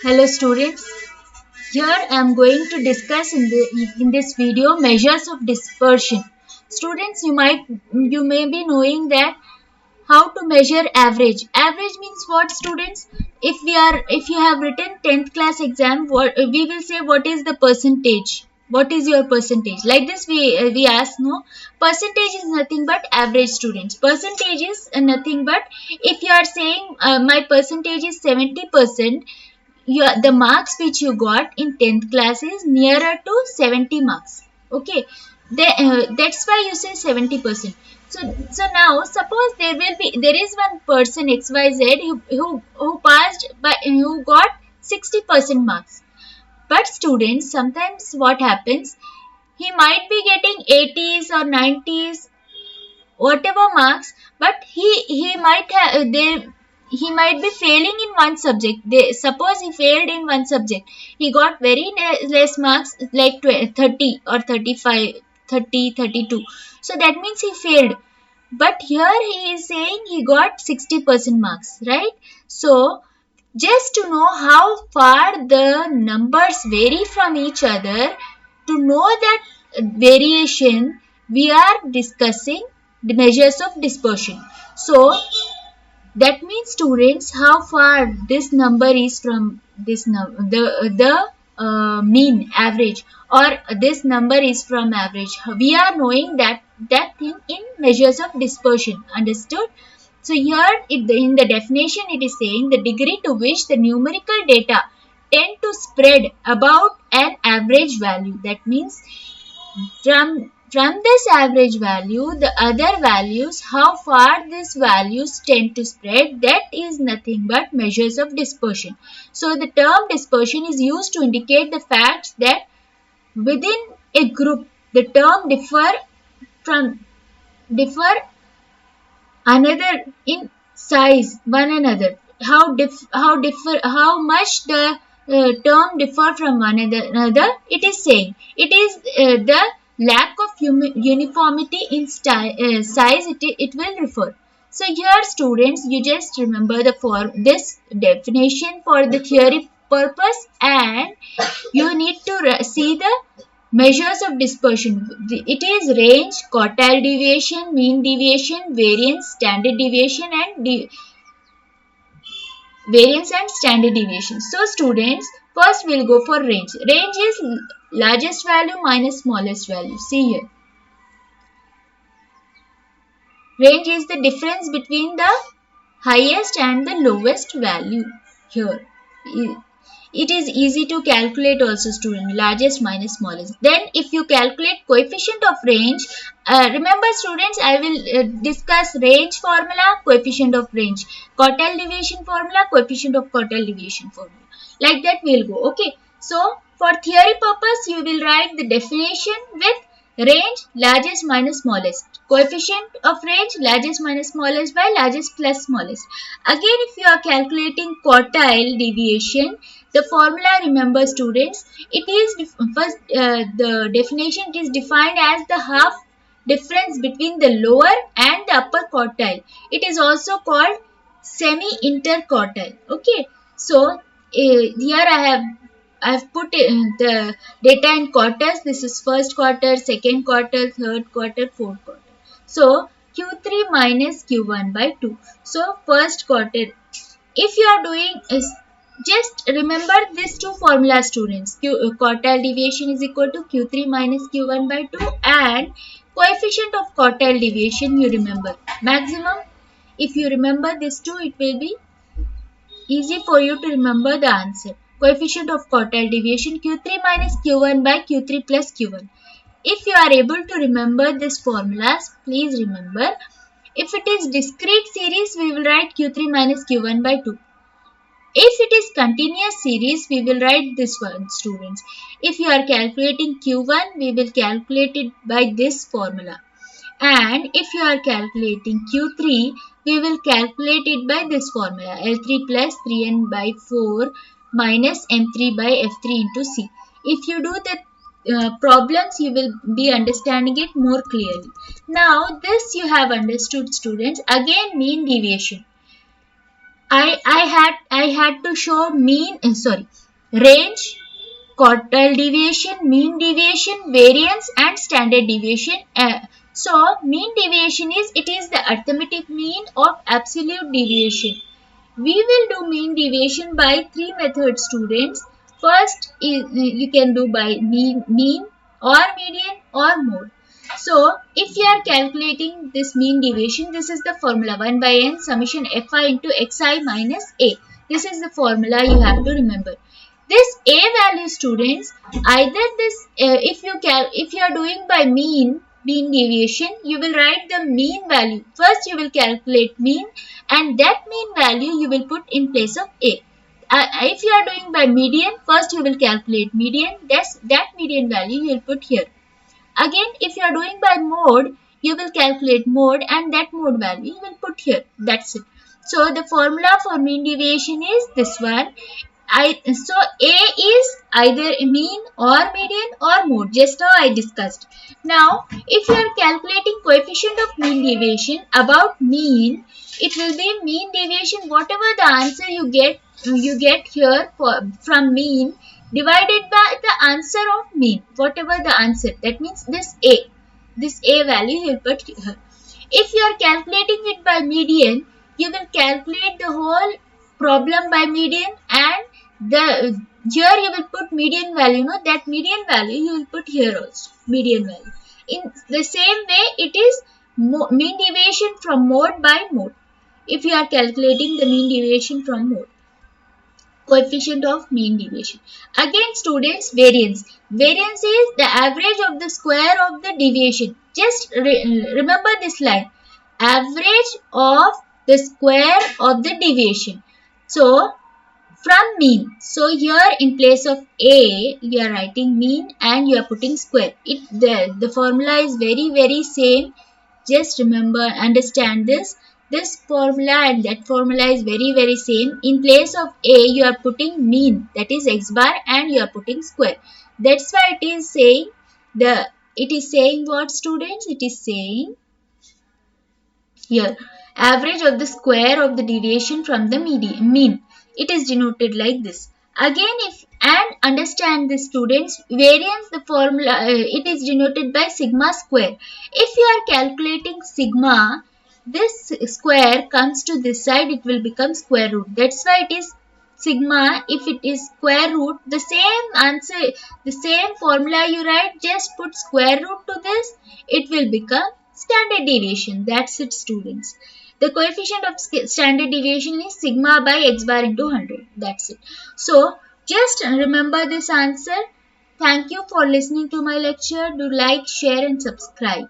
Hello students, here I am going to discuss in this video measures of dispersion. Students, you may be knowing that how to measure average. Average means what, students? If you have written 10th class exam, we will say what is the percentage. What is your percentage? Like this we ask, no, percentage is nothing but average, students. Percentage is nothing but, if you are saying my percentage is 70%, the marks which you got in 10th class is nearer to 70 marks. Okay, that's why you say 70%. So now suppose there is one person XYZ who passed by, who got 60% marks. But students, sometimes what happens, he might be getting 80s or 90s, whatever marks, but he might have there he might be failing in one subject. Suppose he failed in one subject, he got very less marks, like 30 or 35, 30, 32. So that means he failed. But here he is saying he got 60% marks, right? So just to know how far the numbers vary from each other, to know that variation, we are discussing the measures of dispersion. So that means, students, how far this number is from this the mean average, or this number is from average. We are knowing that thing in measures of dispersion. Understood? So here in the definition it is saying the degree to which the numerical data tend to spread about an average value. That means from this average value, the other values, how far these values tend to spread, that is nothing but measures of dispersion. So the term dispersion is used to indicate the fact that within a group the term differ another in size one another. How much the term differ from one another, it is saying it is the lack of uniformity in size, it will refer. So here, students, you just remember this definition for the theory purpose, and you need to see the measures of dispersion. It is range, quartile deviation, mean deviation, variance and standard deviation. So students, first we'll go for range. Range is largest value minus smallest value. See here. Range is the difference between the highest and the lowest value here. It is easy to calculate also, student, largest minus smallest. Then if you calculate coefficient of range, remember students, I will discuss range formula, coefficient of range, quartile deviation formula, coefficient of quartile deviation formula. Like that we will go. Okay. So for theory purpose, you will write the definition with range, largest minus smallest. Coefficient of range, largest minus smallest by largest plus smallest. Again, if you are calculating quartile deviation, the formula, remember students, it is first the definition, it is defined as the half difference between the lower and the upper quartile. It is also called semi-interquartile. Okay. So here I have put the data in quarters. This is first quarter, second quarter, third quarter, fourth quarter. So Q3 minus Q1 by 2. So first quarter, if you are doing is, just remember these two formulas, students. Quartile deviation is equal to Q3 minus Q1 by 2, and coefficient of quartile deviation you remember. Maximum, if you remember these two, it will be easy for you to remember the answer. Coefficient of quartile deviation Q3 minus Q1 by Q3 plus Q1. If you are able to remember these formulas, please remember. If it is discrete series, we will write Q3 minus Q1 by 2. If it is continuous series, we will write this one, students. If you are calculating Q1, we will calculate it by this formula. And if you are calculating Q3, we will calculate it by this formula. L3 plus 3n by 4 minus M3 by F3 into C. If you do the problems, you will be understanding it more clearly. Now, this you have understood, students. Again, mean deviation. I had to show range, quartile deviation, mean deviation, variance, and standard deviation. So mean deviation is the arithmetic mean of absolute deviation. We will do mean deviation by three methods, students. First is you can do by mean or median or mode. So if you are calculating this mean deviation, this is the formula 1 by n summation fi into xi minus a. This is the formula you have to remember. This a value, students, either this if you are doing by mean deviation, you will write the mean value. First you will calculate mean, and that mean value you will put in place of a. If you are doing by median, first you will calculate median. That median value you will put here. Again, if you are doing by mode, you will calculate mode, and that mode value you will put here. That's it. So the formula for mean deviation is this one. So A is either mean or median or mode, just how I discussed. Now, if you are calculating coefficient of mean deviation about mean, it will be mean deviation. Whatever the answer you get here from mean divided by the answer of mean. Whatever the answer, that means this A value you will put here. If you are calculating it by median, you will calculate the whole problem by median, and here you will put median value. That median value you will put here also, median value. In the same way, it is mean deviation from mode by mode. If you are calculating the mean deviation from mode, coefficient of mean deviation. Again, students, variance. Variance is the average of the square of the deviation. Just remember this line. Average of the square of the deviation. So, from mean. So, here in place of A, you are writing mean and you are putting square. The formula is very same. Just remember, understand this. This formula and that formula is very same. In place of A, you are putting mean, that is x bar, and you are putting square. That's why it is saying what, students? It is saying here average of the square of the deviation from the mean. It is denoted like this. Again, if and understand the students, variance, the formula it is denoted by sigma square. If you are calculating sigma, this square comes to this side, it will become square root. That's why it is sigma. If it is square root, the same answer, the same formula you write, just put square root to this, it will become standard deviation. That's it, students. The coefficient of standard deviation is sigma by x bar into 100. That's it. So, just remember this answer. Thank you for listening to my lecture. Do like, share and subscribe.